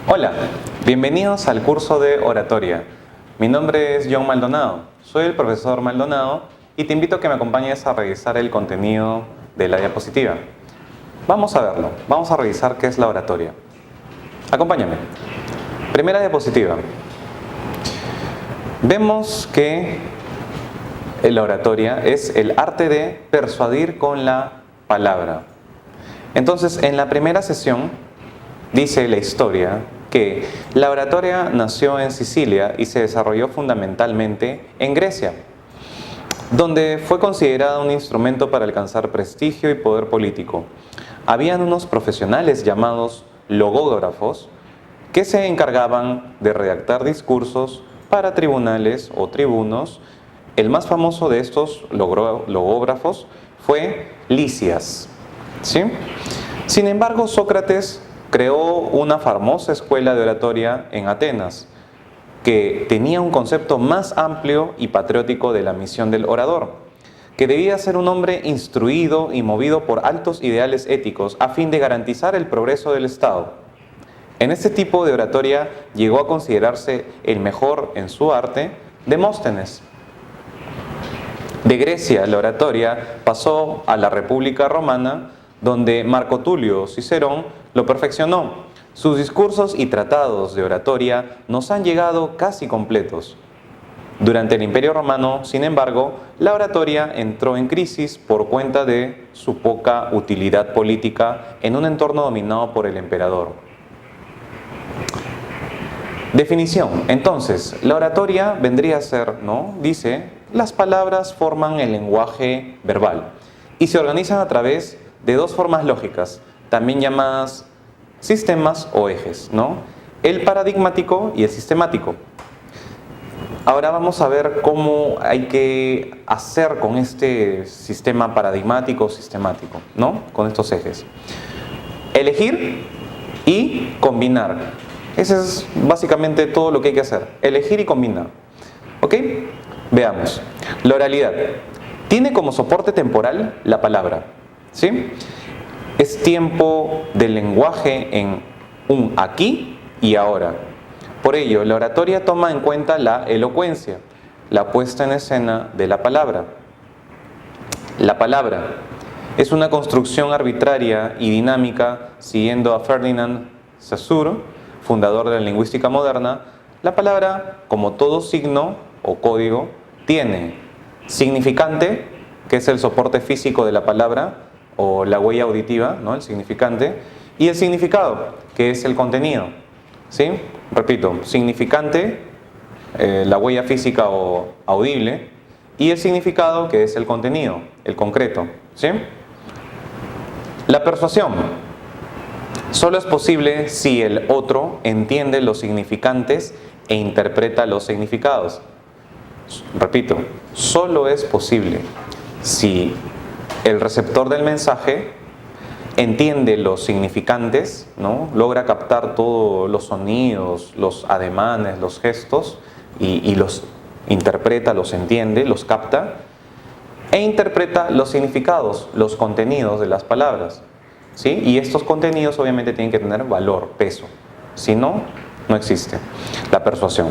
Hola, bienvenidos al curso de oratoria. Mi nombre es John Maldonado, soy el profesor Maldonado y te invito a que me acompañes a revisar el contenido de la diapositiva. Vamos a verlo, vamos a revisar qué es la oratoria. Acompáñame. Primera diapositiva. Vemos que la oratoria es el arte de persuadir con la palabra. Entonces, en la primera sesión dice la historia que la oratoria nació en Sicilia y se desarrolló fundamentalmente en Grecia, donde fue considerada un instrumento para alcanzar prestigio y poder político. Habían unos profesionales llamados logógrafos que se encargaban de redactar discursos para tribunales o tribunos. El más famoso de estos logógrafos fue Lisias, ¿sí? Sin embargo, Sócrates creó una famosa escuela de oratoria en Atenas, que tenía un concepto más amplio y patriótico de la misión del orador, que debía ser un hombre instruido y movido por altos ideales éticos a fin de garantizar el progreso del Estado. En este tipo de oratoria llegó a considerarse el mejor en su arte Demóstenes. De Grecia, la oratoria pasó a la República Romana, donde Marco Tulio Cicerón lo perfeccionó. Sus discursos y tratados de oratoria nos han llegado casi completos. Durante el Imperio Romano, sin embargo, la oratoria entró en crisis por cuenta de su poca utilidad política en un entorno dominado por el emperador. Definición. Entonces, la oratoria vendría a ser, ¿no? Dice, las palabras forman el lenguaje verbal y se organizan a través de dos formas lógicas, también llamadas sistemas o ejes, ¿no? El paradigmático y el sistemático. Ahora vamos a ver cómo hay que hacer con este sistema paradigmático o sistemático, ¿no? Con estos ejes. Elegir y combinar. Ese es básicamente todo lo que hay que hacer. Elegir y combinar. ¿Ok? Veamos. La oralidad tiene como soporte temporal la palabra, ¿sí? Es tiempo del lenguaje en un aquí y ahora. Por ello, la oratoria toma en cuenta la elocuencia, la puesta en escena de la palabra. La palabra es una construcción arbitraria y dinámica, siguiendo a Ferdinand Saussure, fundador de la lingüística moderna. La palabra, como todo signo o código, tiene significante, que es el soporte físico de la palabra, o la huella auditiva, ¿no? El significante, y el significado, que es el contenido, ¿sí? Repito, significante, la huella física o audible, y el significado, que es el contenido, el concreto, ¿sí? La persuasión solo es posible si el otro entiende los significantes e interpreta los significados. Repito, solo es posible si el receptor del mensaje entiende los significantes, ¿no? Logra captar todos los sonidos, los ademanes, los gestos y los interpreta, los entiende, los capta e interpreta los significados, los contenidos de las palabras, ¿sí? Y estos contenidos obviamente tienen que tener valor, peso. Si no, no existe la persuasión.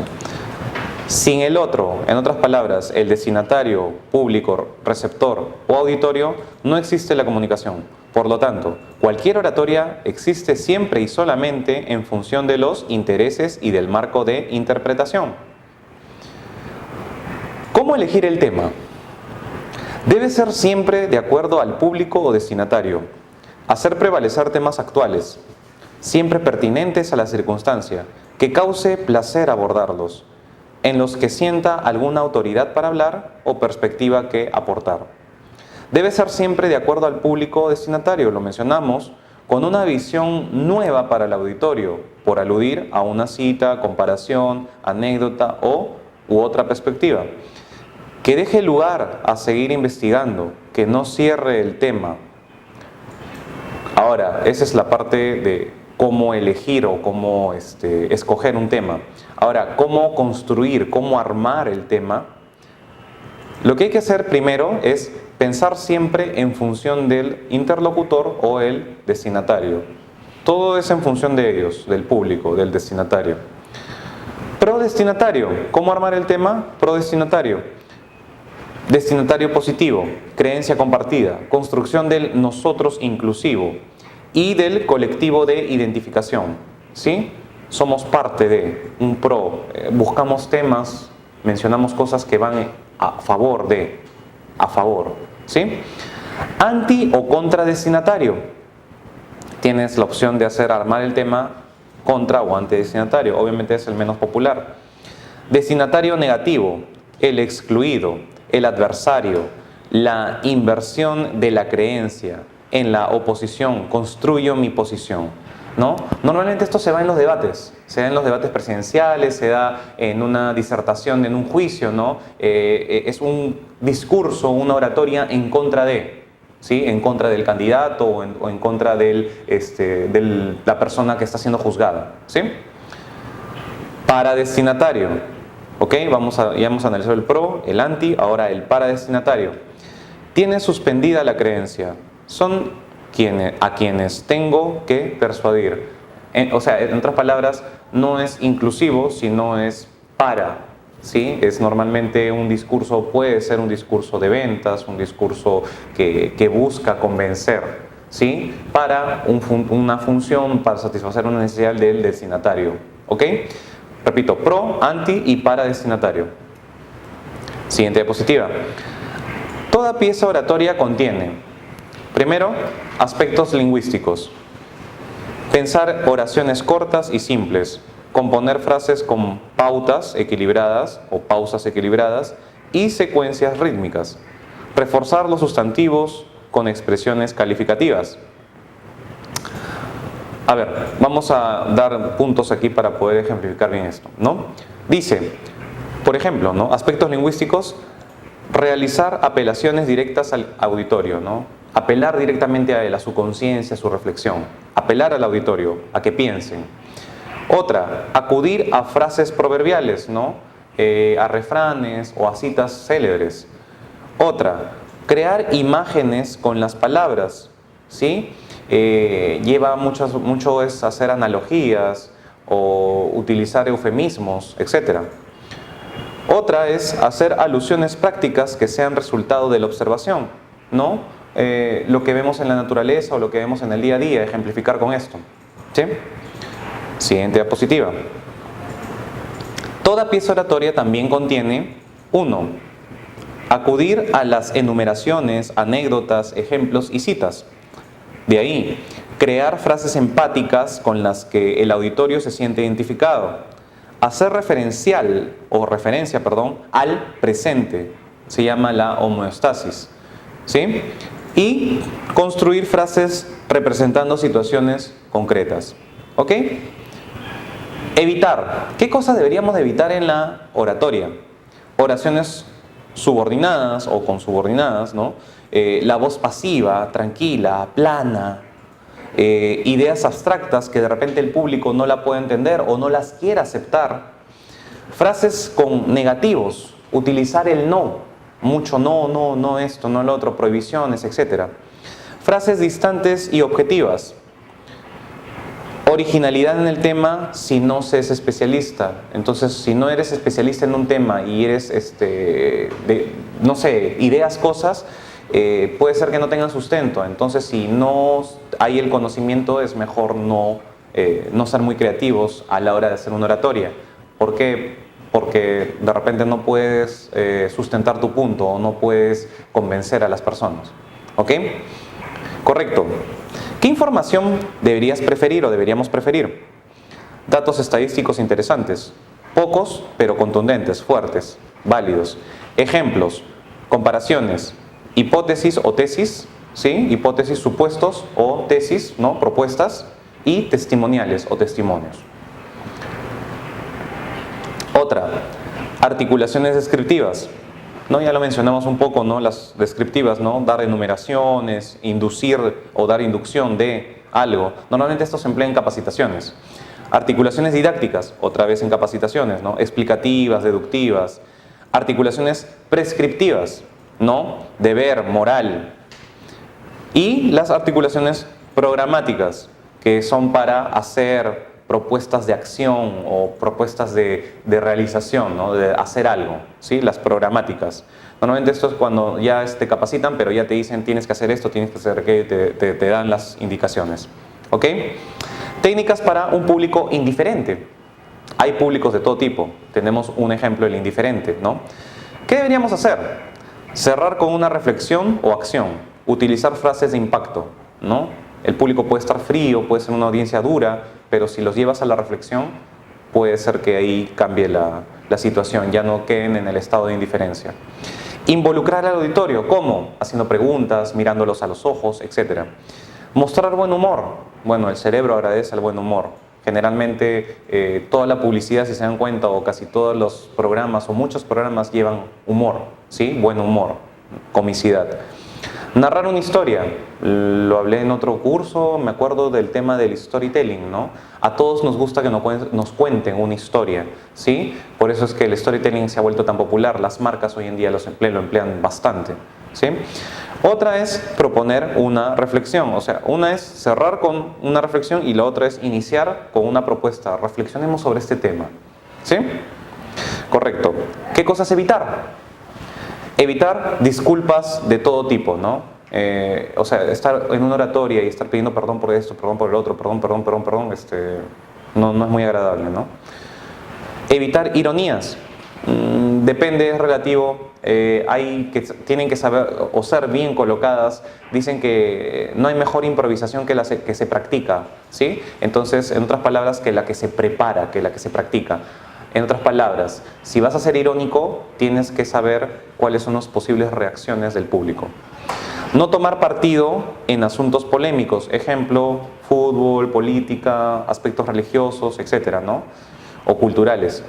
Sin el otro, en otras palabras, el destinatario, público, receptor o auditorio, no existe la comunicación. Por lo tanto, cualquier oratoria existe siempre y solamente en función de los intereses y del marco de interpretación. ¿Cómo elegir el tema? Debe ser siempre de acuerdo al público o destinatario. Hacer prevalecer temas actuales, siempre pertinentes a la circunstancia, que cause placer abordarlos, en los que sienta alguna autoridad para hablar o perspectiva que aportar. Debe ser siempre de acuerdo al público destinatario, lo mencionamos, con una visión nueva para el auditorio, por aludir a una cita, comparación, anécdota u otra perspectiva. Que deje lugar a seguir investigando, que no cierre el tema. Ahora, esa es la parte de cómo elegir o cómo escoger un tema. Ahora, cómo construir, cómo armar el tema. Lo que hay que hacer primero es pensar siempre en función del interlocutor o el destinatario. Todo es en función de ellos, del público, del destinatario. Prodestinatario. ¿Cómo armar el tema? Prodestinatario. Destinatario positivo, creencia compartida, construcción del nosotros inclusivo y del colectivo de identificación. ¿Sí? Somos parte de un pro, buscamos temas, mencionamos cosas que van a favor de, a favor. ¿Sí? Anti o contradestinatario. Tienes la opción de armar el tema contra o antidestinatario. Obviamente es el menos popular. Destinatario negativo, el excluido, el adversario, la inversión de la creencia, en la oposición, construyo mi posición, ¿no? Normalmente esto se da en los debates, se da en los debates presidenciales, se da en una disertación, en un juicio, ¿no? Es un discurso, una oratoria en contra de, ¿sí? En contra del candidato o en contra de la persona que está siendo juzgada, ¿sí? Paradestinatario, ¿ok? Ya hemos analizado el pro, el anti, ahora el paradestinatario. Tiene suspendida la creencia. Son a quienes tengo que persuadir. O sea, en otras palabras, no es inclusivo, sino es para. ¿Sí? Es normalmente un discurso, puede ser un discurso de ventas, un discurso que busca convencer, ¿sí? Para una función, para satisfacer una necesidad del destinatario. ¿Ok? Repito, pro, anti y paradestinatario. Siguiente diapositiva. Toda pieza oratoria contiene, primero, aspectos lingüísticos. Pensar oraciones cortas y simples. Componer frases con pautas equilibradas o pausas equilibradas y secuencias rítmicas. Reforzar los sustantivos con expresiones calificativas. A ver, vamos a dar puntos aquí para poder ejemplificar bien esto, ¿no? Dice, por ejemplo, ¿no? Aspectos lingüísticos, realizar apelaciones directas al auditorio, ¿no? Apelar directamente a él, a su conciencia, a su reflexión. Apelar al auditorio, a que piensen. Otra, acudir a frases proverbiales, ¿no? A refranes o a citas célebres. Otra, crear imágenes con las palabras, ¿sí? Lleva mucho es hacer analogías o utilizar eufemismos, etc. Otra es hacer alusiones prácticas que sean resultado de la observación, ¿no? Lo que vemos en la naturaleza o lo que vemos en el día a día, ejemplificar con esto, ¿sí? Siguiente diapositiva. Toda pieza oratoria también contiene 1. Acudir a las enumeraciones, anécdotas, ejemplos y citas. De ahí, crear frases empáticas con las que el auditorio se siente identificado. Hacer referencia al presente. Se llama la homeostasis, ¿sí? Y construir frases representando situaciones concretas. ¿Ok? Evitar. ¿Qué cosas deberíamos de evitar en la oratoria? Oraciones subordinadas o consubordinadas, ¿no? La voz pasiva, tranquila, plana, ideas abstractas que de repente el público no la puede entender o no las quiere aceptar. Frases con negativos, utilizar el no, mucho no esto, no lo otro, prohibiciones, etc. Frases distantes y objetivas. Originalidad en el tema si no se es especialista. Entonces, si no eres especialista en un tema y eres, no sé, ideas cosas, puede ser que no tengan sustento. Entonces, si no hay el conocimiento, es mejor no ser muy creativos a la hora de hacer una oratoria. ¿Por qué? Porque de repente no puedes sustentar tu punto o no puedes convencer a las personas. ¿Ok? Correcto. ¿Qué información deberías preferir o deberíamos preferir? Datos estadísticos interesantes. Pocos, pero contundentes, fuertes, válidos. Ejemplos, comparaciones, hipótesis o tesis, ¿sí? Hipótesis, supuestos o tesis, ¿no? Propuestas, y testimoniales o testimonios. Otra, articulaciones descriptivas, ¿no? Ya lo mencionamos un poco, ¿no? Las descriptivas, ¿no? Dar enumeraciones, inducir o dar inducción de algo. Normalmente esto se emplea en capacitaciones. Articulaciones didácticas, otra vez en capacitaciones, ¿no? Explicativas, deductivas. Articulaciones prescriptivas, ¿no? Deber, moral. Y las articulaciones programáticas, que son para hacer propuestas de acción o propuestas de realización, ¿no? De hacer algo, ¿sí? Las programáticas. Normalmente esto es cuando ya te capacitan, pero ya te dicen tienes que hacer esto, tienes que hacer aquello, te dan las indicaciones. ¿Ok? Técnicas para un público indiferente. Hay públicos de todo tipo. Tenemos un ejemplo, el indiferente, ¿no? ¿Qué deberíamos hacer? Cerrar con una reflexión o acción. Utilizar frases de impacto, ¿no? El público puede estar frío, puede ser una audiencia dura, pero si los llevas a la reflexión, puede ser que ahí cambie la situación, ya no queden en el estado de indiferencia. Involucrar al auditorio, ¿cómo? Haciendo preguntas, mirándolos a los ojos, etc. Mostrar buen humor. Bueno, el cerebro agradece el buen humor. Generalmente toda la publicidad, si se dan cuenta, o casi todos los programas, o muchos programas llevan humor, ¿sí? Buen humor, comicidad. Narrar una historia, lo hablé en otro curso, me acuerdo del tema del storytelling, ¿no? A todos nos gusta que nos cuenten una historia, ¿sí? Por eso es que el storytelling se ha vuelto tan popular, las marcas hoy en día lo emplean bastante, ¿sí? Otra es proponer una reflexión, o sea, una es cerrar con una reflexión y la otra es iniciar con una propuesta. Reflexionemos sobre este tema, ¿sí? Correcto. ¿Qué cosas evitar? Evitar disculpas de todo tipo, ¿no? O sea, estar en una oratoria y estar pidiendo perdón por esto, perdón por el otro, perdón, no es muy agradable, ¿no? Evitar ironías. Depende, es relativo. Hay que tienen que saber o ser bien colocadas. Dicen que no hay mejor improvisación que la que se practica, ¿sí? Entonces, en otras palabras, que la que se prepara, que la que se practica. En otras palabras, si vas a ser irónico, tienes que saber cuáles son las posibles reacciones del público. No tomar partido en asuntos polémicos, ejemplo, fútbol, política, aspectos religiosos, etcétera, ¿no? O culturales.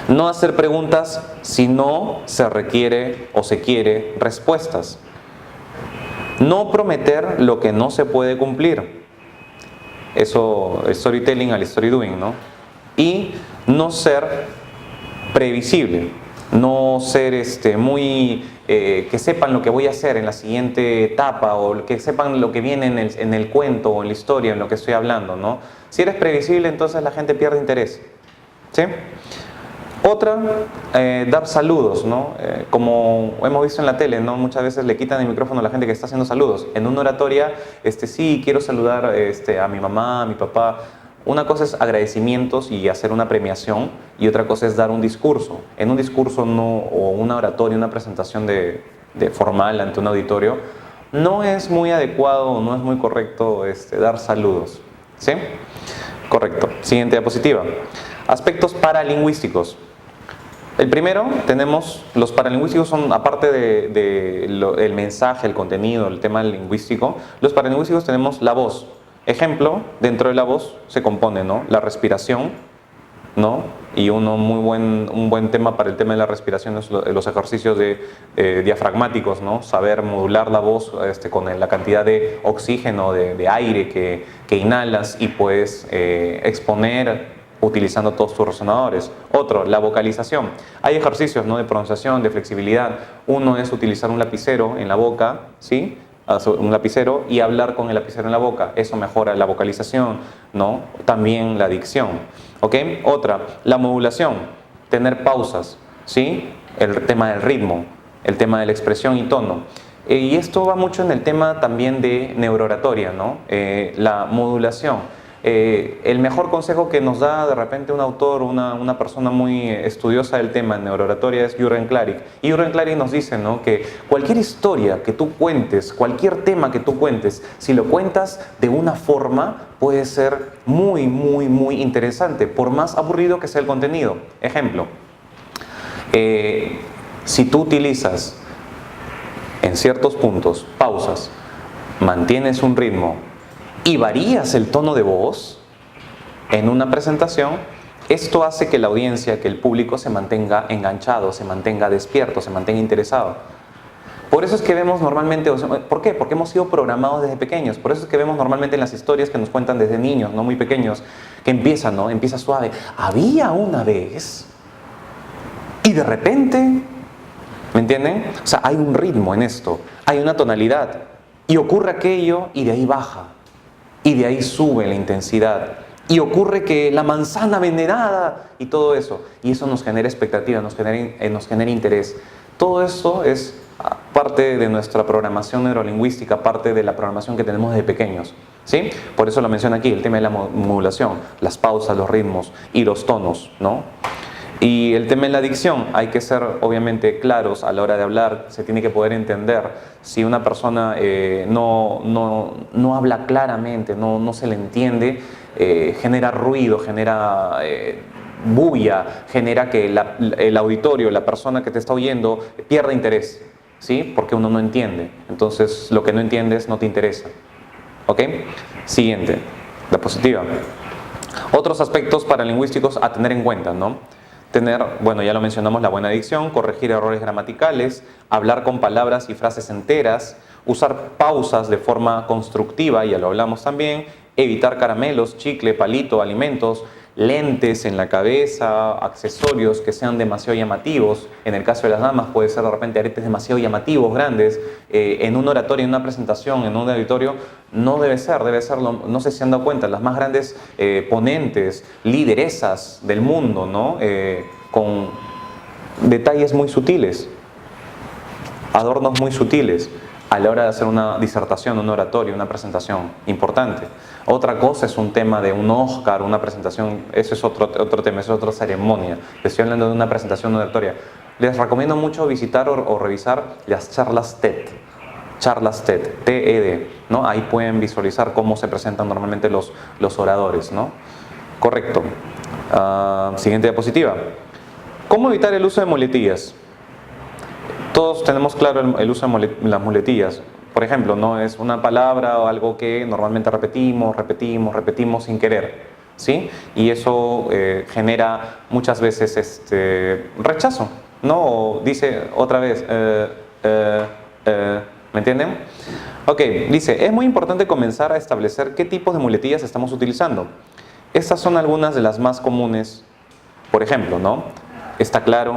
No hacer preguntas si no se requiere o se quiere respuestas. No prometer lo que no se puede cumplir. Eso, el storytelling al story doing, ¿no? Y no ser previsible, no ser que sepan lo que voy a hacer en la siguiente etapa o que sepan lo que viene en el cuento o en la historia, en lo que estoy hablando, ¿no? Si eres previsible, entonces la gente pierde interés, ¿sí? Otra, dar saludos, ¿no? Como hemos visto en la tele, ¿no? Muchas veces le quitan el micrófono a la gente que está haciendo saludos. En una oratoria, sí, quiero saludar a mi mamá, a mi papá. Una cosa es agradecimientos y hacer una premiación y otra cosa es dar un discurso. En un discurso o una oratoria, una presentación de formal ante un auditorio, no es muy adecuado, no es muy correcto dar saludos, ¿sí? Correcto. Siguiente diapositiva. Aspectos paralingüísticos. El primero, tenemos, los paralingüísticos son, aparte del mensaje, el contenido, el tema lingüístico, los paralingüísticos tenemos la voz. Ejemplo, dentro de la voz se compone, ¿no? La respiración, ¿no? Y un buen tema para el tema de la respiración es los ejercicios diafragmáticos, ¿no? Saber modular la voz con la cantidad de oxígeno, de aire que inhalas y puedes exponer utilizando todos tus resonadores. Otro, la vocalización. Hay ejercicios, ¿no? De pronunciación, de flexibilidad. Uno es utilizar un lapicero en la boca, ¿sí? Un lapicero y hablar con el lapicero en la boca. Eso mejora la vocalización, ¿no? También la dicción, ¿ok? Otra, la modulación, tener pausas, ¿sí? El tema del ritmo, el tema de la expresión y tono. Y esto va mucho en el tema también de neurooratoria, ¿no? La modulación. El mejor consejo que nos da de repente un autor, una persona muy estudiosa del tema en neurooratoria es Jürgen Klarik. Y Jürgen Klarik nos dice, ¿no? Que cualquier historia que tú cuentes, cualquier tema que tú cuentes, si lo cuentas de una forma, puede ser muy, muy, muy interesante, por más aburrido que sea el contenido. Ejemplo, si tú utilizas en ciertos puntos pausas, mantienes un ritmo, y varías el tono de voz en una presentación, esto hace que la audiencia, que el público se mantenga enganchado, se mantenga despierto, se mantenga interesado. Por eso es que vemos normalmente, ¿por qué? Porque hemos sido programados desde pequeños. Por eso es que vemos normalmente en las historias que nos cuentan desde niños, no muy pequeños, que empiezan, ¿no? Empieza suave. Había una vez y de repente, ¿me entienden? O sea, hay un ritmo en esto, hay una tonalidad y ocurre aquello y de ahí baja. y de ahí sube la intensidad. Y ocurre que la manzana envenenada y todo eso. Y eso nos genera expectativa, nos genera interés. Todo esto es parte de nuestra programación neurolingüística, parte de la programación que tenemos desde pequeños, ¿sí? Por eso lo menciona aquí, el tema de la modulación, las pausas, los ritmos y los tonos, ¿no? Y el tema de la dicción, hay que ser obviamente claros a la hora de hablar, se tiene que poder entender. Si una persona no habla claramente, no se le entiende, genera ruido, genera bulla, genera que el auditorio, la persona que te está oyendo, pierda interés, ¿sí? Porque uno no entiende. Entonces, lo que no entiendes no te interesa. ¿Ok? Siguiente, diapositiva. Otros aspectos paralingüísticos a tener en cuenta, ¿no? Bueno, ya lo mencionamos, la buena dicción, corregir errores gramaticales, hablar con palabras y frases enteras, usar pausas de forma constructiva, ya lo hablamos también, evitar caramelos, chicle, palito, alimentos, lentes en la cabeza, accesorios que sean demasiado llamativos. En el caso de las damas puede ser de repente aretes demasiado llamativos, grandes. En un oratorio, en una presentación, en un auditorio, no debe ser, no sé si se han dado cuenta, las más grandes ponentes, lideresas del mundo, ¿no? Con detalles muy sutiles, adornos muy sutiles a la hora de hacer una disertación, un oratorio, una presentación importante. Otra cosa es un tema de un Oscar, una presentación, eso es otro tema, eso es otra ceremonia. Estoy hablando de una presentación oratoria. Les recomiendo mucho visitar o revisar las charlas TED. Charlas TED, TED, ¿no? Ahí pueden visualizar cómo se presentan normalmente los oradores, ¿no? Correcto. Siguiente diapositiva. ¿Cómo evitar el uso de muletillas? Todos tenemos claro el uso de las muletillas. Por ejemplo, no es una palabra o algo que normalmente repetimos sin querer, ¿sí? Y eso genera muchas veces rechazo, ¿no? O dice otra vez, ¿me entienden? Ok, dice, es muy importante comenzar a establecer qué tipos de muletillas estamos utilizando. Estas son algunas de las más comunes. Por ejemplo, ¿no? ¿Está claro?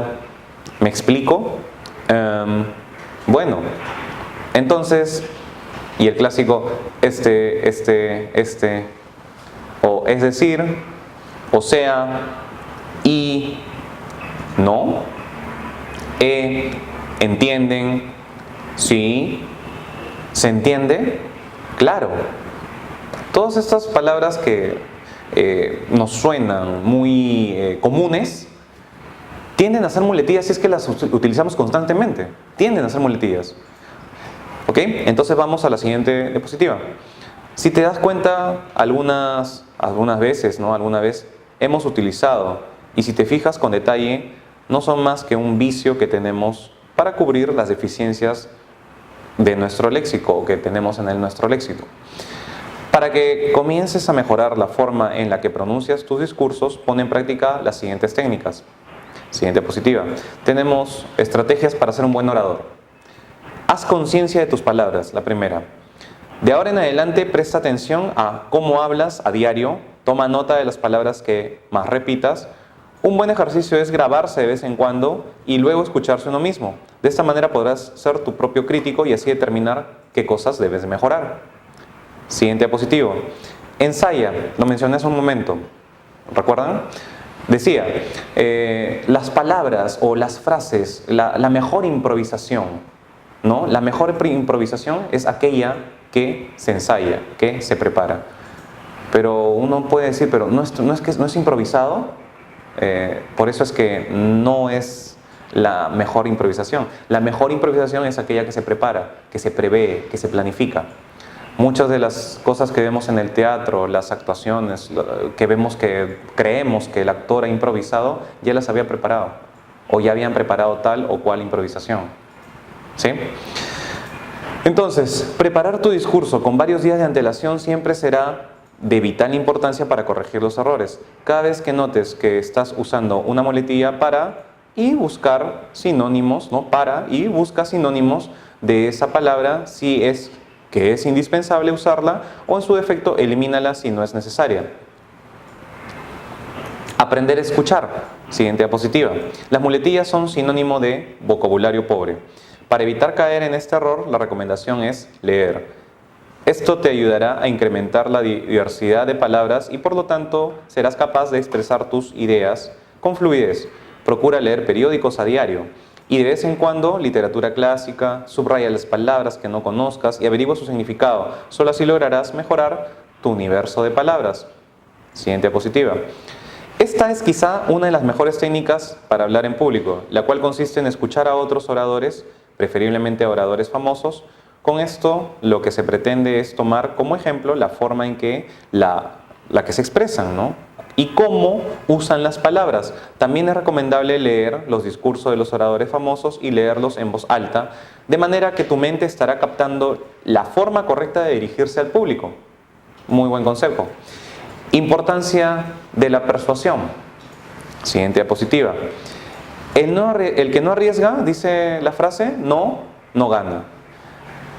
¿Me explico? Bueno, entonces, y el clásico, o es decir, o sea, y, no, entienden, sí, ¿se entiende? Claro. Todas estas palabras que nos suenan muy comunes, tienden a ser muletillas si es que las utilizamos constantemente. Tienden a ser muletillas. ¿Ok? Entonces vamos a la siguiente diapositiva. Si te das cuenta, algunas veces, ¿no? Alguna vez hemos utilizado, y si te fijas con detalle, no son más que un vicio que tenemos para cubrir las deficiencias de nuestro léxico, o que tenemos en nuestro léxico. Para que comiences a mejorar la forma en la que pronuncias tus discursos, pon en práctica las siguientes técnicas. Siguiente diapositiva. Tenemos estrategias para ser un buen orador. Haz conciencia de tus palabras, la primera. De ahora en adelante presta atención a cómo hablas a diario, toma nota de las palabras que más repitas. Un buen ejercicio es grabarse de vez en cuando y luego escucharse uno mismo. De esta manera podrás ser tu propio crítico y así determinar qué cosas debes mejorar. Siguiente diapositiva. Ensaya, lo mencioné hace un momento. ¿Recuerdan? Decía, las palabras o las frases, la mejor improvisación, ¿no? La mejor improvisación es aquella que se ensaya, que se prepara. Pero uno puede decir, pero no es improvisado, por eso es que no es la mejor improvisación. La mejor improvisación es aquella que se prepara, que se prevé, que se planifica. Muchas de las cosas que vemos en el teatro, las actuaciones, que creemos que el actor ha improvisado, ya las había preparado, o ya habían preparado tal o cual improvisación. ¿Sí? Entonces, preparar tu discurso con varios días de antelación siempre será de vital importancia para corregir los errores. Cada vez que notes que estás usando una muletilla, para y buscar sinónimos, ¿no? Para y busca sinónimos de esa palabra si es que es indispensable usarla, o en su defecto elimínala si no es necesaria. Aprender a escuchar. Siguiente diapositiva. Las muletillas son sinónimo de vocabulario pobre. Para evitar caer en este error, la recomendación es leer. Esto te ayudará a incrementar la diversidad de palabras y por lo tanto serás capaz de expresar tus ideas con fluidez. Procura leer periódicos a diario y de vez en cuando literatura clásica, subraya las palabras que no conozcas y averigua su significado. Solo así lograrás mejorar tu universo de palabras. Siguiente diapositiva. Esta es quizá una de las mejores técnicas para hablar en público, la cual consiste en escuchar a otros oradores, preferiblemente a oradores famosos. Con esto lo que se pretende es tomar como ejemplo la forma en que la que se expresan, ¿no? Y cómo usan las palabras. También es recomendable leer los discursos de los oradores famosos y leerlos en voz alta, de manera que tu mente estará captando la forma correcta de dirigirse al público. Muy buen consejo. Importancia de la persuasión. Siguiente diapositiva. El que no arriesga, dice la frase, no gana.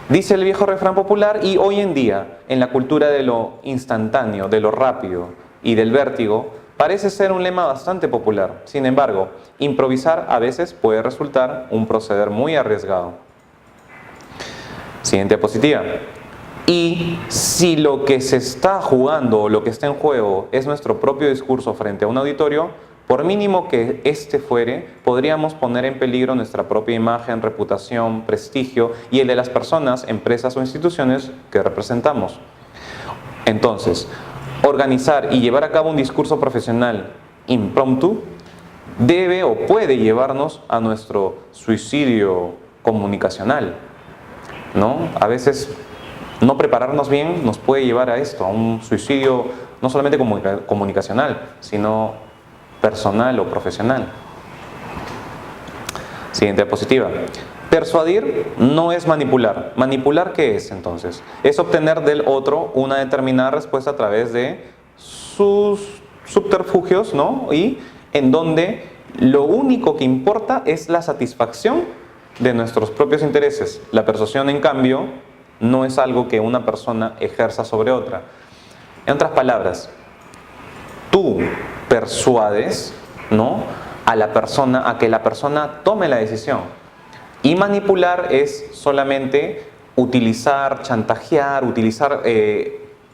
Dice el viejo refrán popular y hoy en día, en la cultura de lo instantáneo, de lo rápido y del vértigo, parece ser un lema bastante popular. Sin embargo, improvisar a veces puede resultar un proceder muy arriesgado. Siguiente diapositiva. Y si lo que se está jugando o lo que está en juego es nuestro propio discurso frente a un auditorio, por mínimo que éste fuere, podríamos poner en peligro nuestra propia imagen, reputación, prestigio y el de las personas, empresas o instituciones que representamos. Entonces, organizar y llevar a cabo un discurso profesional impromptu debe o puede llevarnos a nuestro suicidio comunicacional, ¿no? A veces no prepararnos bien nos puede llevar a esto, a un suicidio no solamente comunicacional, sino personal o profesional. Siguiente diapositiva. Persuadir no es manipular. ¿Manipular qué es entonces? Es obtener del otro una determinada respuesta a través de sus subterfugios, ¿no? Y en donde lo único que importa es la satisfacción de nuestros propios intereses. La persuasión, en cambio, no es algo que una persona ejerza sobre otra. En otras palabras, tú persuades, ¿no?, a la persona a que la persona tome la decisión. Y manipular es solamente utilizar, chantajear, utilizar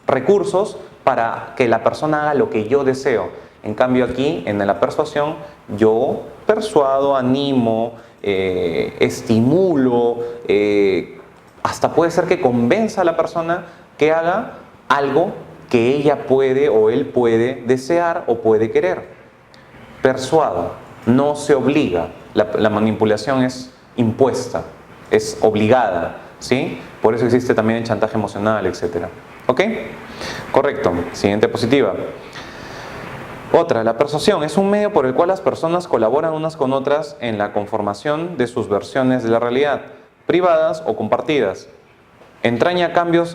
recursos para que la persona haga lo que yo deseo. En cambio aquí, en la persuasión, yo persuado, animo, estimulo, hasta puede ser que convenza a la persona que haga algo que ella puede o él puede desear o puede querer. Persuado, no se obliga. La manipulación es impuesta, es obligada, ¿sí? Por eso existe también el chantaje emocional, etc. ¿Ok? Correcto. Siguiente diapositiva. Otra, la persuasión es un medio por el cual las personas colaboran unas con otras en la conformación de sus versiones de la realidad, privadas o compartidas. Entraña cambios